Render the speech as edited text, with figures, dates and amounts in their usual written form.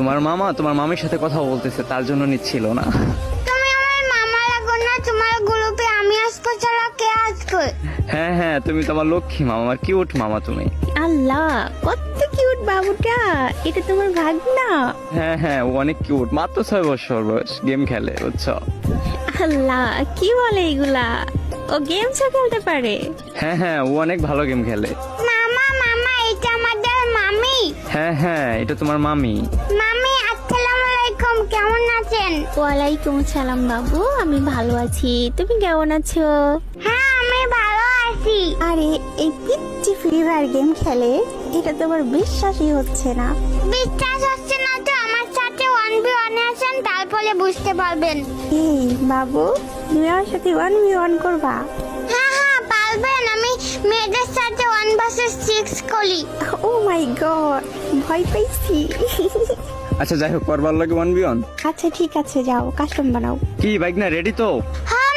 তোমার মামা তোমার মামির সাথে কথা বলতেছে, তার জন্য নিচ্ছিল না। তুমি আমার মামা লাগো না, তোমার গ্রুপে আমি আসবো, চলো কে আসবে? হ্যাঁ হ্যাঁ, তুমি তোমার লক্ষ্মী মামা, আমার কিউট মামা তুমি। আল্লাহ, কত কিউট বাবুটা, এটা তোমার ভাগনা? হ্যাঁ হ্যাঁ, ও অনেক কিউট, মাত্র 6 বছর বয়স, গেম খেলে বুঝছো। আল্লাহ, কি বলে এগুলা? ও গেমসও খেলতে পারে? হ্যাঁ হ্যাঁ, ও অনেক ভালো গেম খেলে। মামা মামা, এটা আমাদের মামি। হ্যাঁ হ্যাঁ, এটা তোমার মামি। মামি আসসালামু আলাইকুম, কেমন আছেন? ওয়ালাইকুম সালাম বাবু, আমি ভালো আছি, তুমি কেমন আছো? হ্যাঁ আমি ভালো আছি। আরে এই পিচ্চি ফ্রি ফায়ার গেম খেলে, এটা তো আমার বিশ্বাসই হচ্ছে না। বিশ্বাস হচ্ছে না তো আমার সাথে 1v1 আছেন, তারপরে বুঝতে পারবেন। এই বাবু, তুমি আমার সাথে 1v1 করবা? হ্যাঁ হ্যাঁ পারবেন, আমি মেয়েদের সাথে 1 vs 6 করি। ও মাই গড, ভয় পাইছি। আচ্ছা যাই হোক, করবার লাগে 1v1। আচ্ছা ঠিক আছে, যাও কাস্টম বানাও। কি বাইক না রেডি তো? হ্যাঁ